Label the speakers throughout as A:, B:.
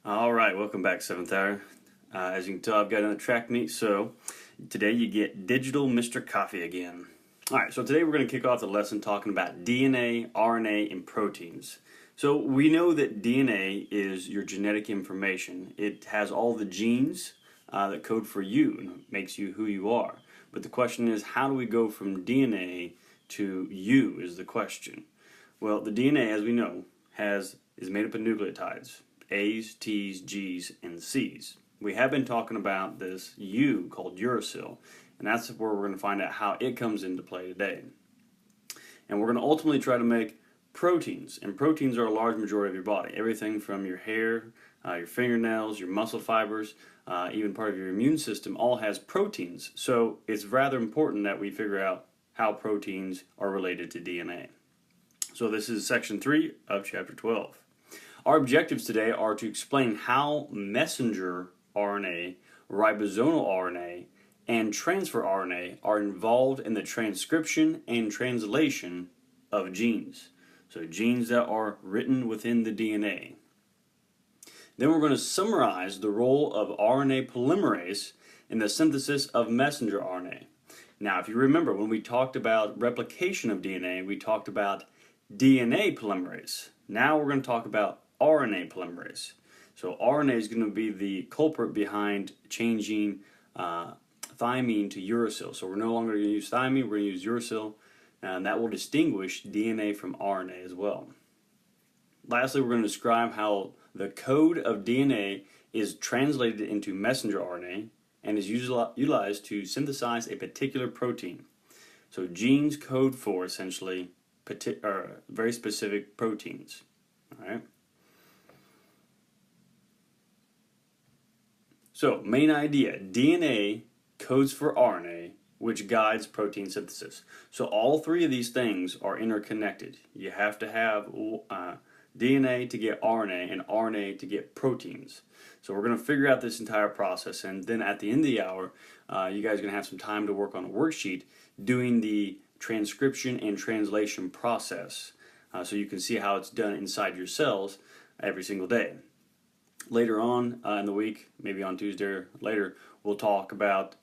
A: All right, welcome back, 7th hour. As you can tell, I've got another track meet, so today you get Digital Mr. Coffee again. All right, so today we're going to kick off the lesson talking about DNA, RNA, and proteins. So we know that DNA is your genetic information. It has all the genes that code for you and makes you who you are. But the question is, how do we go from DNA to you is the question. Well, the DNA, as we know, is made up of nucleotides. A's, T's, G's, and C's. We have been talking about this U called uracil, and that's where we're going to find out how it comes into play today. And we're going to ultimately try to make proteins, and proteins are a large majority of your body. Everything from your hair, your fingernails, your muscle fibers, even part of your immune system all has proteins. So it's rather important that we figure out how proteins are related to DNA. So this is section 3 of chapter 12. Our objectives today are to explain how messenger RNA, ribosomal RNA, and transfer RNA are involved in the transcription and translation of genes. So genes that are written within the DNA. Then we're going to summarize the role of RNA polymerase in the synthesis of messenger RNA. Now, if you remember, when we talked about replication of DNA, we talked about DNA polymerase. Now we're going to talk about RNA polymerase. So RNA is going to be the culprit behind changing thymine to uracil. So we're no longer going to use thymine, we're going to use uracil, and that will distinguish DNA from RNA as well. Lastly, we're going to describe how the code of DNA is translated into messenger RNA and is utilized to synthesize a particular protein. So genes code for essentially very specific proteins. All right. So, main idea, DNA codes for RNA, which guides protein synthesis. So all three of these things are interconnected. You have to have DNA to get RNA and RNA to get proteins. So we're going to figure out this entire process, and then at the end of the hour, you guys are going to have some time to work on a worksheet doing the transcription and translation process. So you can see how it's done inside your cells every single day. Later on in the week, maybe on Tuesday or later, we'll talk about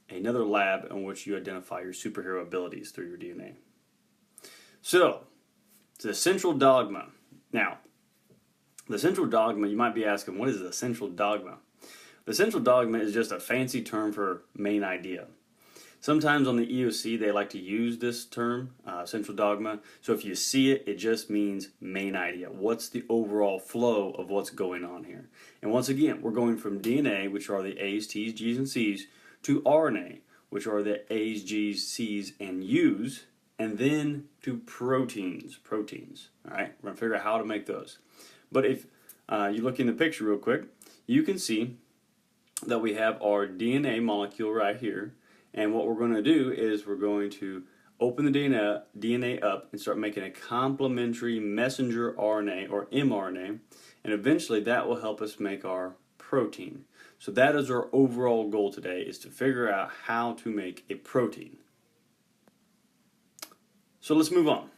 A: another lab in which you identify your superhero abilities through your DNA. So, the central dogma. Now, the central dogma, you might be asking, what is the central dogma? The central dogma is just a fancy term for main idea. Sometimes on the EOC, they like to use this term, central dogma. So if you see it, it just means main idea. What's the overall flow of what's going on here? And once again, we're going from DNA, which are the A's, T's, G's, and C's, to RNA, which are the A's, G's, C's, and U's, and then to proteins. All right, we're going to figure out how to make those. But if you look in the picture real quick, you can see that we have our DNA molecule right here. And what we're going to do is we're going to open the DNA up and start making a complementary messenger RNA or mRNA, and eventually that will help us make our protein. So that is our overall goal today, is to figure out how to make a protein. So let's move on.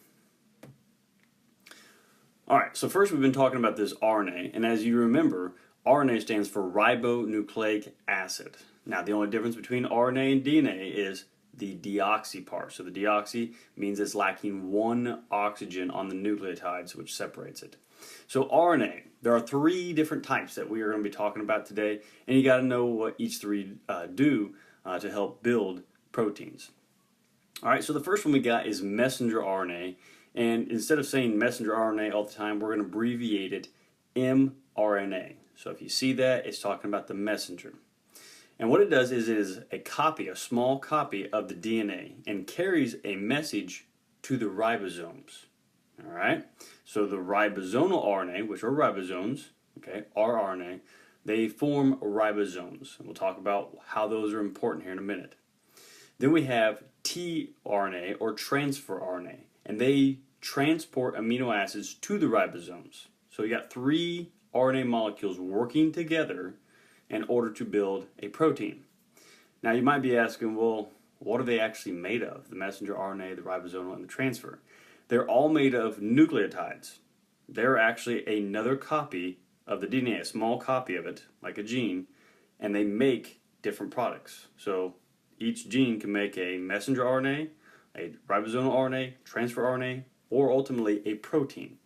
A: Alright, so first we've been talking about this RNA, and as you remember, RNA stands for ribonucleic acid. Now, the only difference between RNA and DNA is the deoxy part. So the deoxy means it's lacking one oxygen on the nucleotides, which separates it. So RNA, there are 3 different types that we are going to be talking about today, and you got to know what each 3 do to help build proteins. All right, so the first one we got is messenger RNA, and instead of saying messenger RNA all the time, we're going to abbreviate it mRNA. So if you see that, it's talking about the messenger. And what it does is it is a copy, a small copy of the DNA, and carries a message to the ribosomes. All right? So the ribosomal RNA, which are ribosomes, okay, rRNA, they form ribosomes. And we'll talk about how those are important here in a minute. Then we have tRNA, or transfer RNA, and they transport amino acids to the ribosomes. So you got 3 RNA molecules working together in order to build a protein. Now you might be asking, well, what are they actually made of? The messenger RNA, the ribosomal, and the transfer. They're all made of nucleotides. They're actually another copy of the DNA, a small copy of it, like a gene, and they make different products. So each gene can make a messenger RNA, a ribosomal RNA, transfer RNA, or ultimately a protein.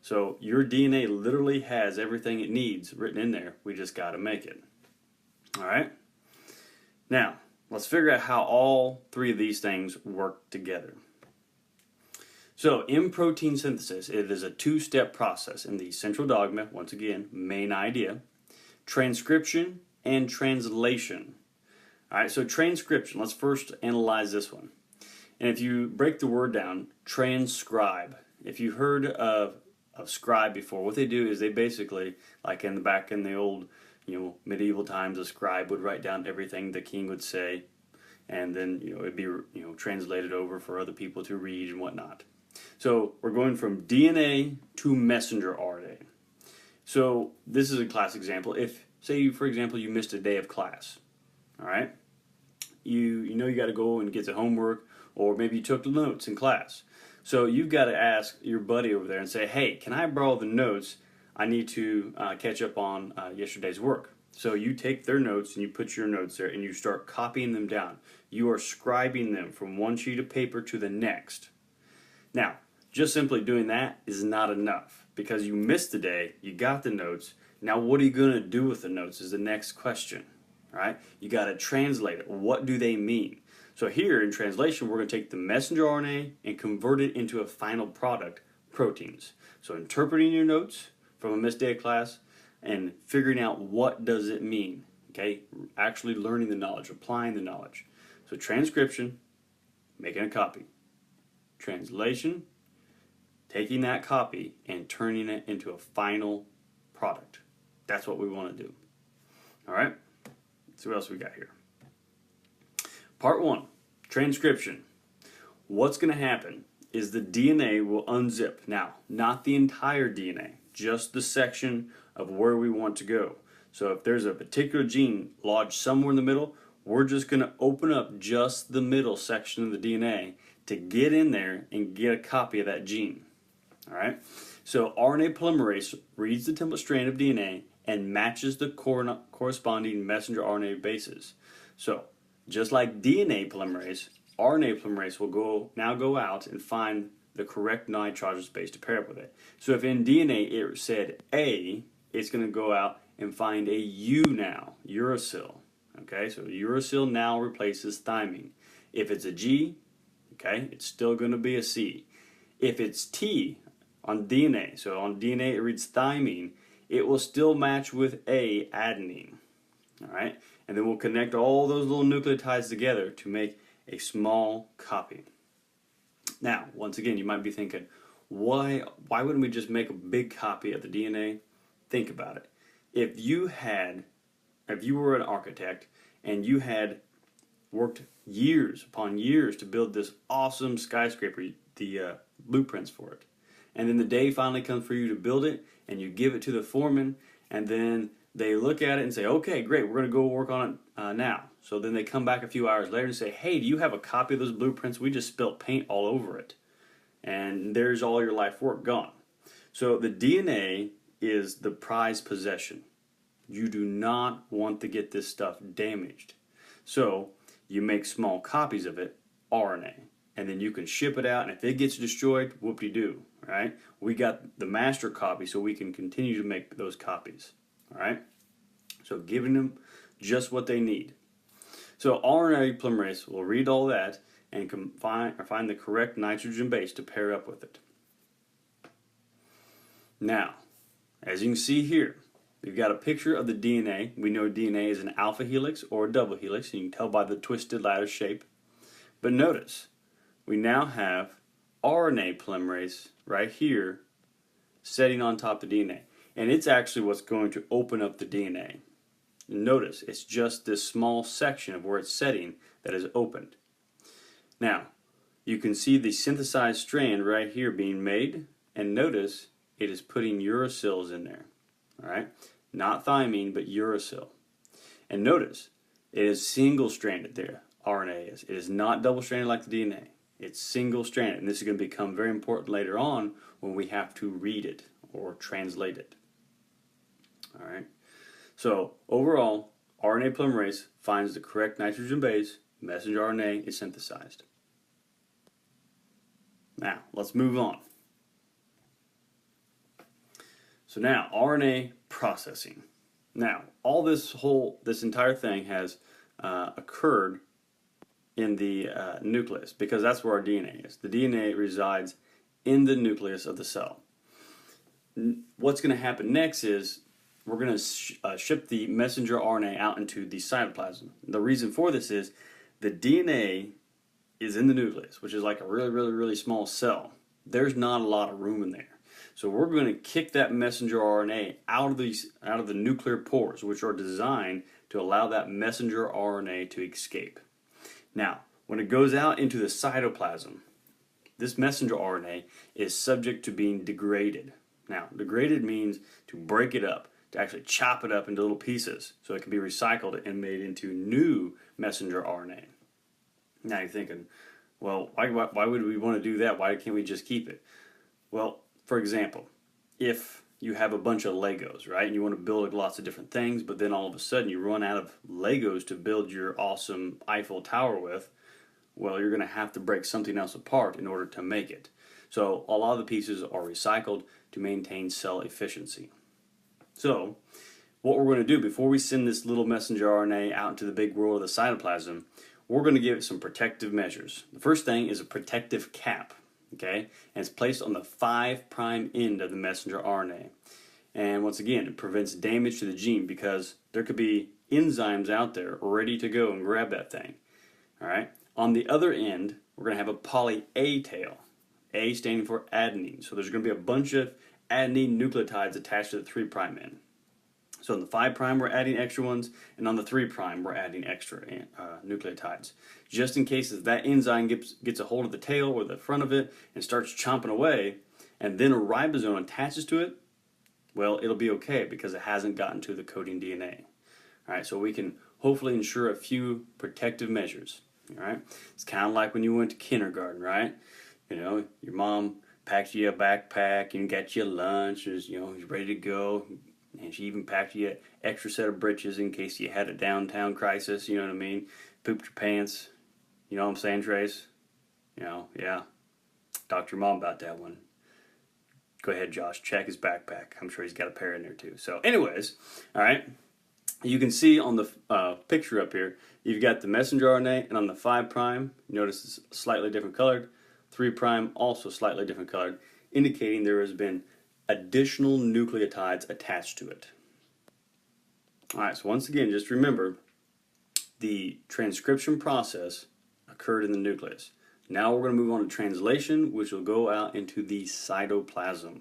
A: So your DNA literally has everything it needs written in there. We just got to make it. All right? Now, let's figure out how all three of these things work together. So in protein synthesis, it is a two-step process in the central dogma, once again, main idea, transcription and translation. All right, so transcription, let's first analyze this one. And if you break the word down, transcribe. If you've heard of scribe before, what they do is they basically, like back in the old, medieval times, a scribe would write down everything the king would say, and then it'd be translated over for other people to read and whatnot. So we're going from DNA to messenger RNA. So this is a class example. If, say, for example, you missed a day of class, all right? You know you got to go and get the homework, or maybe you took the notes in class. So you've got to ask your buddy over there and say, hey, can I borrow the notes? I need to catch up on yesterday's work. So you take their notes and you put your notes there and you start copying them down. You are scribing them from one sheet of paper to the next. Now, just simply doing that is not enough, because you missed the day, you got the notes. Now what are you going to do with the notes is the next question, right? You got to translate it. What do they mean? So here in translation, we're going to take the messenger RNA and convert it into a final product, proteins. So interpreting your notes from a missed day of class and figuring out what does it mean, okay? Actually learning the knowledge, applying the knowledge. So transcription, making a copy. Translation, taking that copy and turning it into a final product. That's what we want to do. All right? Let's see what else we got here. Part 1, transcription. What's going to happen is the DNA will unzip. Now, not the entire DNA, just the section of where we want to go. So if there's a particular gene lodged somewhere in the middle, we're just going to open up just the middle section of the DNA to get in there and get a copy of that gene. All right? So RNA polymerase reads the template strand of DNA and matches the corresponding messenger RNA bases. So just like DNA polymerase, RNA polymerase will now go out and find the correct nitrogenous base to pair up with it. So if in DNA it said A, it's going to go out and find a U now, uracil. Okay, so uracil now replaces thymine. If it's a G, okay, it's still going to be a C. If it's T on DNA, so on DNA it reads thymine, it will still match with A, adenine. All right, and then we'll connect all those little nucleotides together to make a small copy. Now, once again, you might be thinking, why wouldn't we just make a big copy of the DNA? Think about it. If you were an architect and you had worked years upon years to build this awesome skyscraper, the blueprints for it, and then the day finally comes for you to build it, and you give it to the foreman, and then they look at it and say, okay, great, we're going to go work on it now. So then they come back a few hours later and say, hey, do you have a copy of those blueprints? We just spilt paint all over it. And there's all your life work gone. So the DNA is the prized possession. You do not want to get this stuff damaged. So you make small copies of it, RNA, and then you can ship it out, and if it gets destroyed, whoop-de-doo, right? We got the master copy, so we can continue to make those copies, all right? So giving them just what they need. So RNA polymerase will read all that and find the correct nitrogen base to pair up with it. Now, as you can see here, we've got a picture of the DNA. We know DNA is an alpha helix or a double helix, and you can tell by the twisted lattice shape. But notice, we now have RNA polymerase right here setting on top of the DNA. And it's actually what's going to open up the DNA. Notice, it's just this small section of where it's setting that is opened. Now, you can see the synthesized strand right here being made, and notice it is putting uracils in there. All right? Not thymine, but uracil. And notice, it is single-stranded there, RNA is. It is not double-stranded like the DNA. It's single-stranded, and this is going to become very important later on when we have to read it or translate it. All right. So overall, RNA polymerase finds the correct nitrogen base, messenger RNA is synthesized. Now, let's move on. So now, RNA processing. Now, all this entire thing has occurred in the nucleus, because that's where our DNA is. The DNA resides in the nucleus of the cell. What's going to happen next is we're going to ship the messenger RNA out into the cytoplasm. The reason for this is the DNA is in the nucleus, which is like a really, really, really small cell. There's not a lot of room in there. So we're going to kick that messenger RNA out of the nuclear pores, which are designed to allow that messenger RNA to escape. Now, when it goes out into the cytoplasm, this messenger RNA is subject to being degraded. Now, degraded means to break it up, to actually chop it up into little pieces so it can be recycled and made into new messenger RNA. Now you're thinking, well, why would we want to do that? Why can't we just keep it? Well, for example, if you have a bunch of Legos, right, and you want to build lots of different things, but then all of a sudden you run out of Legos to build your awesome Eiffel Tower with, well, you're going to have to break something else apart in order to make it. So a lot of the pieces are recycled to maintain cell efficiency. So what we're going to do before we send this little messenger RNA out into the big world of the cytoplasm, we're going to give it some protective measures. The first thing is a protective cap, okay? And it's placed on the 5' end of the messenger RNA. And once again, it prevents damage to the gene because there could be enzymes out there ready to go and grab that thing. All right? On the other end, we're going to have a poly-A tail. A standing for adenine. So there's going to be a bunch of adenine nucleotides attached to the 3' end. So on the 5' we're adding extra ones, and on the 3' we're adding extra nucleotides. Just in case if that enzyme gets a hold of the tail or the front of it and starts chomping away, and then a ribosome attaches to it, well, it'll be okay because it hasn't gotten to the coding DNA. All right, so we can hopefully ensure a few protective measures. All right, it's kind of like when you went to kindergarten, right? You know, your mom packed you a backpack and got you lunch, you're ready to go. And she even packed you an extra set of britches in case you had a downtown crisis, you know what I mean? Pooped your pants. You know what I'm saying, Trace? You know, yeah. Talk to your mom about that one. Go ahead, Josh. Check his backpack. I'm sure he's got a pair in there too. So anyways, all right. You can see on the picture up here, you've got the messenger RNA, and on the 5', notice it's slightly different colored. 3' also slightly different colored, indicating there has been additional nucleotides attached to it. Alright, so once again, just remember, the transcription process occurred in the nucleus. Now we're going to move on to translation, which will go out into the cytoplasm.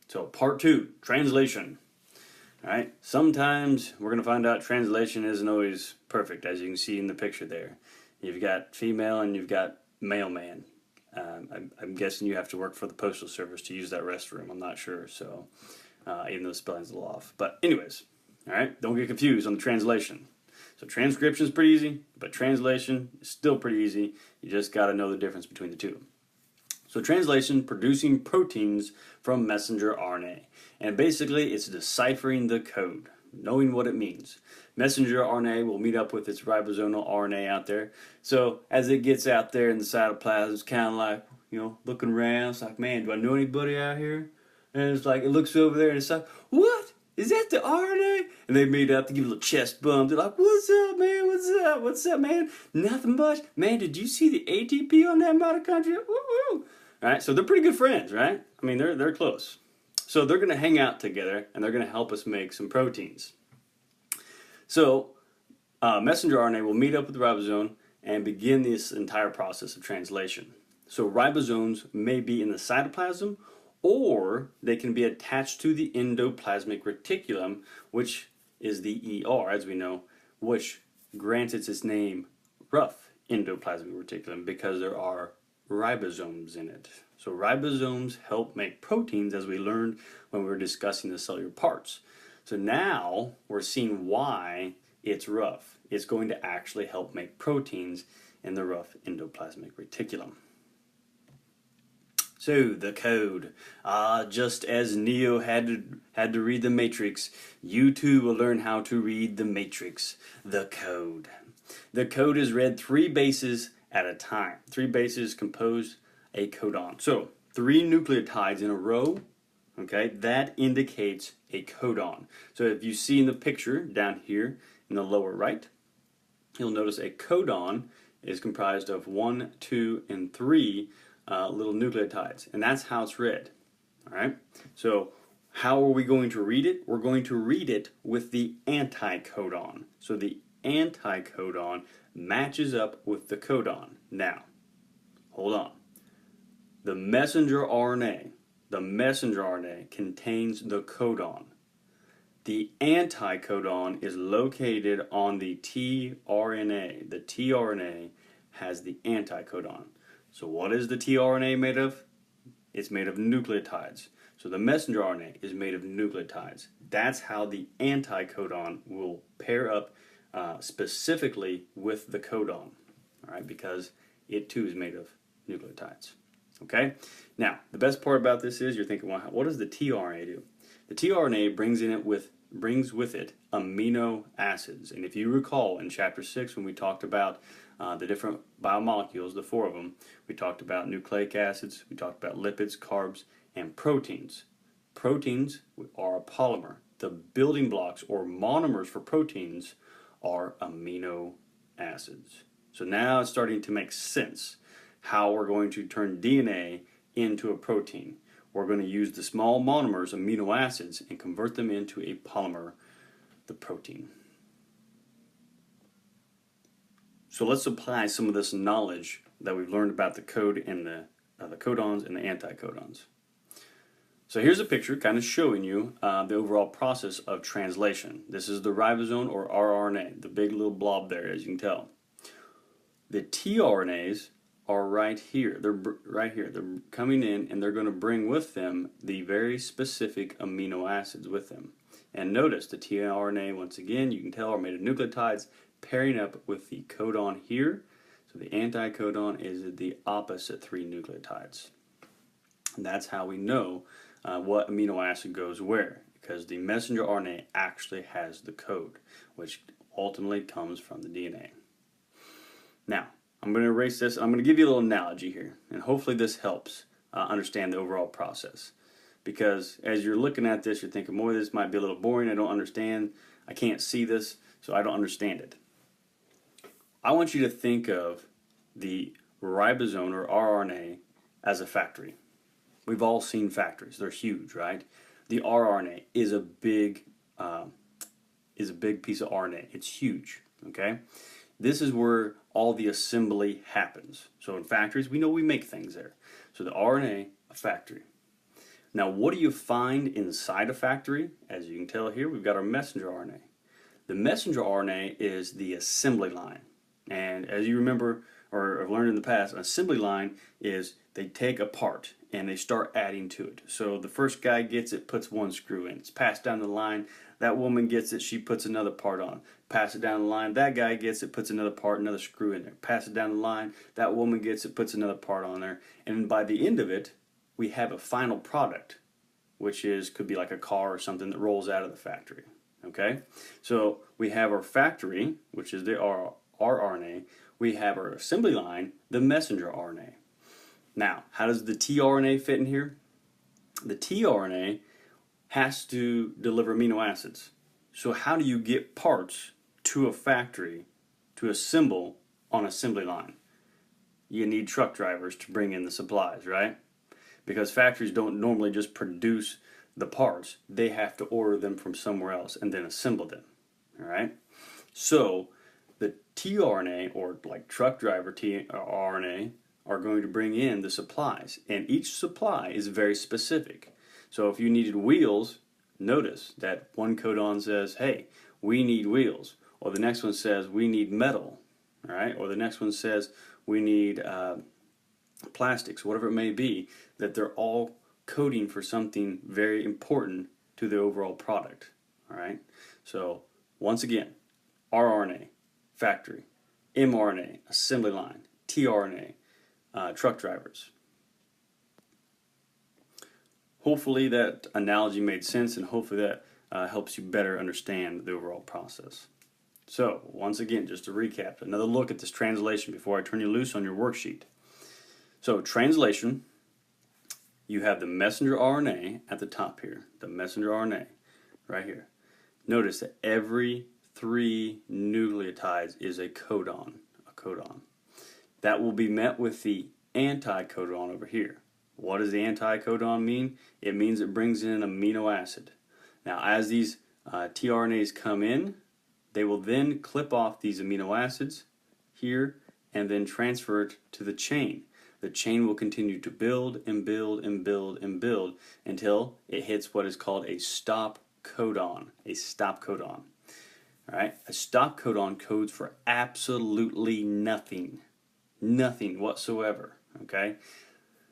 A: So part 2, translation. Alright, sometimes we're going to find out translation isn't always perfect, as you can see in the picture there. You've got female and you've got mailman. I'm guessing you have to work for the postal service to use that restroom. I'm not sure, so even though the spelling's a little off. But anyways, all right, don't get confused on the translation. So transcription is pretty easy, but translation is still pretty easy. You just got to know the difference between the two. So translation, producing proteins from messenger RNA. And basically, it's deciphering the code, knowing what it means. Messenger RNA will meet up with its ribosomal RNA out there. So as it gets out there in the cytoplasm, it's kind of like, looking around. It's like, man, do I know anybody out here? And it's like, it looks over there and it's like, what? Is that the RNA? And they meet up to give a little chest bump. They're like, what's up, man? What's up? What's up, man? Nothing much. Man, did you see the ATP on that mitochondria? Woo-woo. All right, so they're pretty good friends, right? I mean, they're close. So they're going to hang out together, and they're going to help us make some proteins. So messenger RNA will meet up with the ribosome and begin this entire process of translation. So ribosomes may be in the cytoplasm, or they can be attached to the endoplasmic reticulum, which is the ER, as we know, which grants it its name, rough endoplasmic reticulum, because there are ribosomes in it. So ribosomes help make proteins, as we learned when we were discussing the cellular parts. So now we're seeing why it's rough. It's going to actually help make proteins in the rough endoplasmic reticulum. So the code. Just as Neo had to read the Matrix, you too will learn how to read the Matrix. The code. The code is read 3 bases at a time. 3 bases compose a codon. So 3 nucleotides in a row, okay, that indicates a codon. So if you see in the picture down here in the lower right, you'll notice a codon is comprised of 1, 2, and 3 little nucleotides, and that's how it's read. All right. So how are we going to read it? We're going to read it with the anticodon. So the anticodon matches up with the codon. Now, hold on. The messenger RNA contains the codon. The anticodon is located on the tRNA. The tRNA has the anticodon. So what is the tRNA made of? It's made of nucleotides. So the messenger RNA is made of nucleotides. That's how the anticodon will pair up specifically with the codon, all right, because it too is made of nucleotides. Okay? Now, the best part about this is you're thinking, well, what does the tRNA do? The tRNA brings with it amino acids. And if you recall in chapter 6 when we talked about the different biomolecules, the 4 of them, we talked about nucleic acids, we talked about lipids, carbs, and proteins. Proteins are a polymer. The building blocks or monomers for proteins are amino acids. So now it's starting to make sense how we're going to turn DNA into a protein. We're going to use the small monomers, amino acids, and convert them into a polymer, the protein. So let's apply some of this knowledge that we've learned about the code and the codons and the anticodons. So here's a picture kind of showing you the overall process of translation. This is the ribosome or rRNA, the big little blob there, as you can tell. The tRNAs are right here. They're right here. They're coming in and they're going to bring with them the very specific amino acids with them. And notice the tRNA, once again, you can tell are made of nucleotides pairing up with the codon here. So the anticodon is the opposite 3 nucleotides. And that's how we know what amino acid goes where, because the messenger RNA actually has the code, which ultimately comes from the DNA. Now, I'm going to erase this. I'm going to give you a little analogy here, and hopefully this helps understand the overall process. Because as you're looking at this, you're thinking, boy, this might be a little boring. I don't understand. I can't see this, so I don't understand it. I want you to think of the ribosome or rRNA as a factory. We've all seen factories. They're huge, right? The rRNA is a big piece of RNA. It's huge, okay? This is where all the assembly happens. So in factories, we know we make things there. So the RNA, a factory. Now, what do you find inside a factory? As you can tell here, we've got our messenger RNA. The messenger RNA is the assembly line. And as you remember or have learned in the past, an assembly line is they take a part and they start adding to it. So the first guy gets it, puts 1 screw in. It's passed down the line. That woman gets it, she puts another part on. Pass it down the line. That guy gets it, puts another part, another screw in there. Pass it down the line. That woman gets it, puts another part on there. And by the end of it, we have a final product, which could be like a car or something that rolls out of the factory. Okay? So we have our factory, which is the rRNA. We have our assembly line, the messenger RNA. Now, how does the tRNA fit in here? The tRNA has to deliver amino acids. So how do you get parts to a factory to assemble on an assembly line? You need truck drivers to bring in the supplies, right? Because factories don't normally just produce the parts. They have to order them from somewhere else and then assemble them, all right? So the tRNA, or like truck driver tRNA, are going to bring in the supplies. And each supply is very specific. So if you needed wheels, notice that one codon says, hey, we need wheels. Or the next one says, we need metal. All right? Or the next one says, we need plastics, whatever it may be, that they're all coding for something very important to the overall product. All right? So once again, rRNA, factory, mRNA, assembly line, tRNA, truck drivers. hopefully that analogy made sense, and hopefully that helps you better understand the overall process. So, once again, just to recap, another look at this translation before I turn you loose on your worksheet. So, translation, you have the messenger RNA at the top here, the messenger RNA right here. Notice that every 3 nucleotides is a codon, That will be met with the anticodon over here. What does the anticodon mean? It means it brings in an amino acid. Now, as these tRNAs come in, they will then clip off these amino acids here and then transfer it to the chain. The chain will continue to build and build and build and build until it hits what is called a stop codon. A stop codon. All right? A stop codon codes for absolutely nothing. Nothing whatsoever. Okay?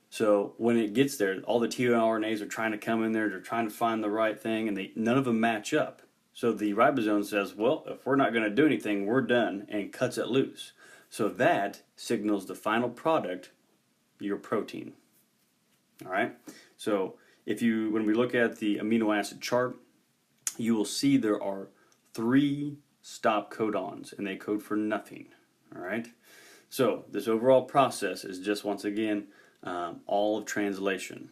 A: So when it gets there, all the tRNAs are trying to come in there, they're trying to find the right thing, and none of them match up. So the ribosome says, well, if we're not going to do anything, we're done, and cuts it loose. So that signals the final product, your protein. All right? So when we look at the amino acid chart, you will see there are 3 stop codons, and they code for nothing. All right? So this overall process is just, once again, all of translation.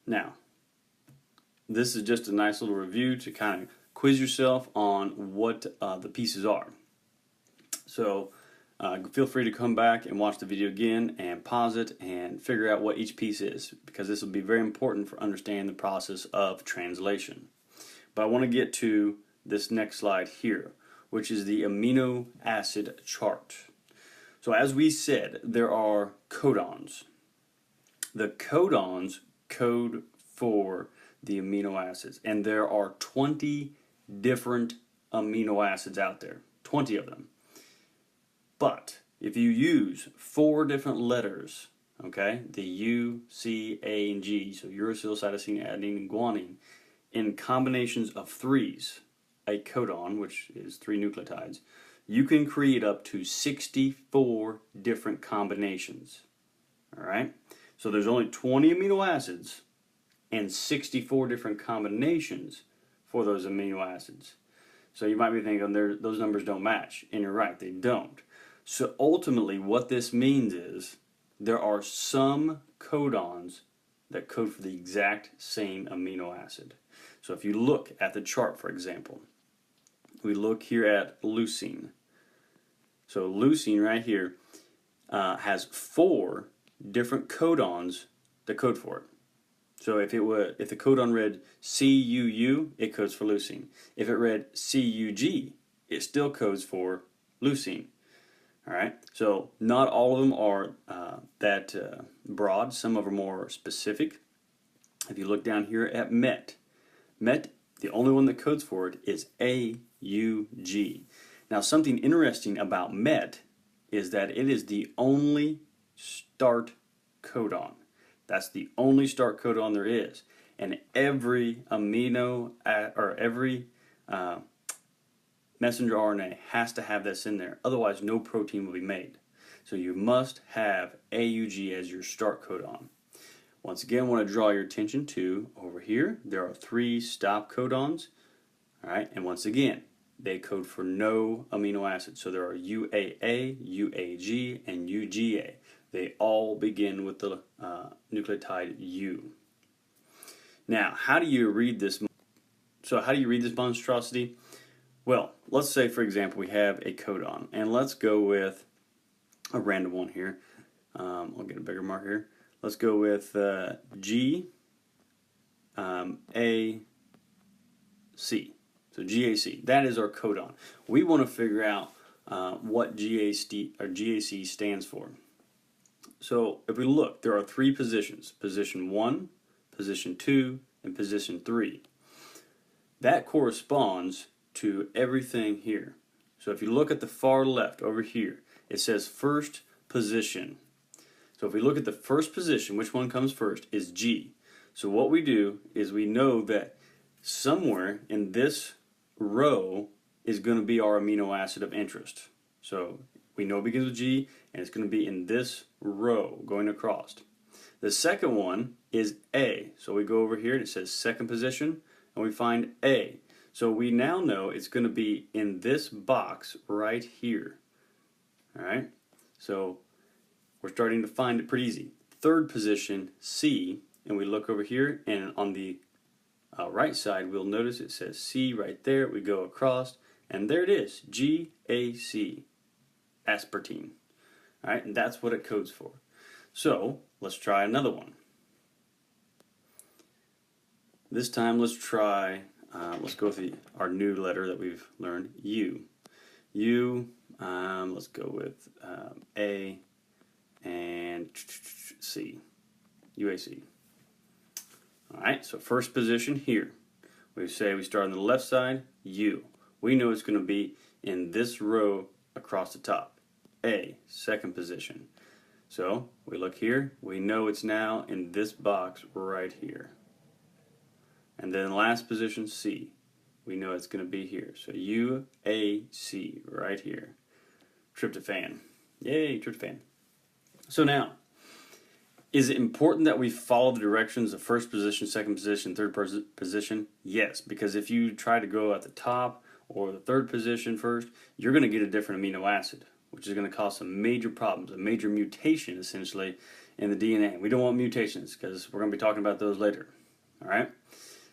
A: Now, this is just a nice little review to kind of quiz yourself on what the pieces are. So feel free to come back and watch the video again and pause it and figure out what each piece is, because this will be very important for understanding the process of translation. But I want to get to this next slide here, which is the amino acid chart. So as we said, there are codons. The codons code for the amino acids, and there are 20 different amino acids out there, 20 of them. But if you use 4 different letters, okay, the U, C, A, and G, so uracil, cytosine, adenine, and guanine, in combinations of 3s, a codon, which is 3 nucleotides, you can create up to 64 different combinations. All right? So there's only 20 amino acids and 64 different combinations for those amino acids. So you might be thinking those numbers don't match, and you're right, they don't. So ultimately what this means is there are some codons that code for the exact same amino acid. So if you look at the chart, for example, we look here at leucine. So leucine right here has 4 different codons that code for it. So if the codon read CUU, it codes for leucine. If it read CUG, it still codes for leucine. All right. So not all of them are that broad. Some of them are more specific. If you look down here at MET, the only one that codes for it is AUG. Now, something interesting about MET is that it is the only start codon. That's the only start codon there is. And every every messenger RNA has to have this in there. Otherwise, no protein will be made. So you must have AUG as your start codon. Once again, I want to draw your attention to over here. There are 3 stop codons. All right, and once again, they code for no amino acid. So there are UAA, UAG, and UGA. They all begin with the nucleotide U. Now, how do you read this? So how do you read this monstrosity? Well, let's say, for example, we have a codon, and let's go with a random one here. I'll get a bigger marker here. Let's go with G, A, C. So GAC, that is our codon. We want to figure out what GAC stands for. So if we look, there are 3 positions. Position 1, position 2, and position 3. That corresponds to everything here. So if you look at the far left over here, it says first position. So if we look at the first position, which one comes first is G. So what we do is we know that somewhere in this row is going to be our amino acid of interest. So we know it begins with G, and it's going to be in this row going across. The second one is A. So we go over here and it says second position and we find A. So we now know it's going to be in this box right here. All right, so we're starting to find it pretty easy. Third position, C, and we look over here, and on the right side, we'll notice it says C right there. We go across, and there it is, GAC, aspartame. All right, and that's what it codes for. So let's try another one. This time, let's try. Let's go with our new letter that we've learned, U. U. Let's go with A and C. UAC. All right, so first position here. We say we start on the left side, U. We know it's going to be in this row across the top. A, second position. So we look here, we know it's now in this box right here. And then last position, C. We know it's going to be here. So UAC right here. Tryptophan. Yay, tryptophan. So now, is it important that we follow the directions of first position, second position, third position? Yes, because if you try to go at the top or the third position first, you're going to get a different amino acid, which is going to cause some major problems, a major mutation essentially in the DNA. We don't want mutations because we're going to be talking about those later. All right?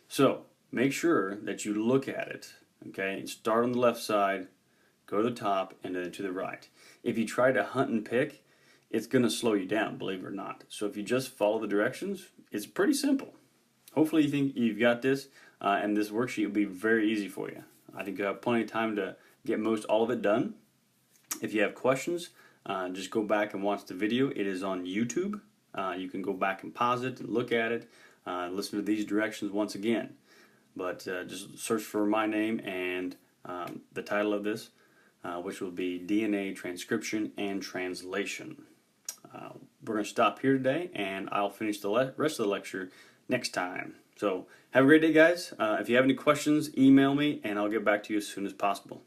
A: So make sure that you look at it, okay, and start on the left side, go to the top, and then to the right. If you try to hunt and pick, it's going to slow you down, believe it or not. So if you just follow the directions, it's pretty simple. Hopefully you think you've got this, and this worksheet will be very easy for you. I think you have plenty of time to get most all of it done. If you have questions, just go back and watch the video. It is on YouTube. You can go back and pause it and look at it, listen to these directions once again. But just search for my name and the title of this, which will be DNA Transcription and Translation. We're going to stop here today, and I'll finish the rest of the lecture next time. So have a great day, guys. If you have any questions, email me, and I'll get back to you as soon as possible.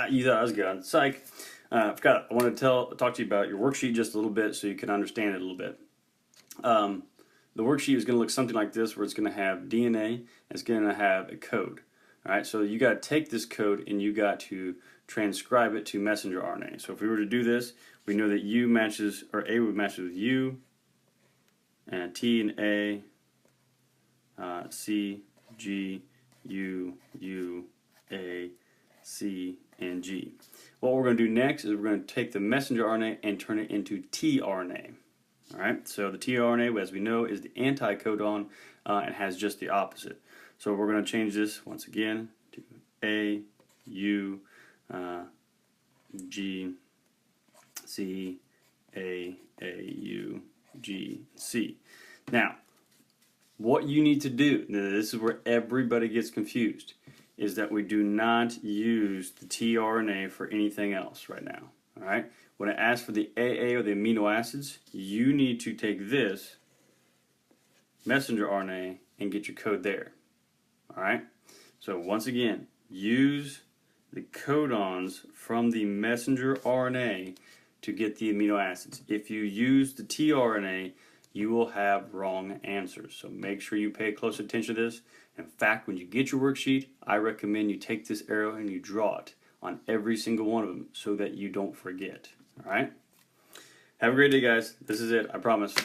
A: You thought I was good. Psych. I want to talk to you about your worksheet just a little bit so you can understand it a little bit. The worksheet is going to look something like this, where it's going to have DNA, and it's going to have a code. All right, so you got to take this code and you got to transcribe it to messenger RNA. So if we were to do this, we know that U matches, or A would match with U, and T and A, C, G, U, U, A, C, and G. What we're going to do next is we're going to take the messenger RNA and turn it into tRNA. All right, so the tRNA, as we know, is the anti-codon and has just the opposite. So we're going to change this once again to A, U, G, C, A, U, G, C. Now, what you need to do, this is where everybody gets confused, is that we do not use the tRNA for anything else right now. All right? When it asks for the AA or the amino acids, you need to take this messenger RNA and get your code there. All right? So once again, use the codons from the messenger RNA to get the amino acids. If you use the tRNA, you will have wrong answers. So make sure you pay close attention to this. In fact, when you get your worksheet, I recommend you take this arrow and you draw it on every single one of them so that you don't forget. All right? Have a great day, guys. This is it. I promise.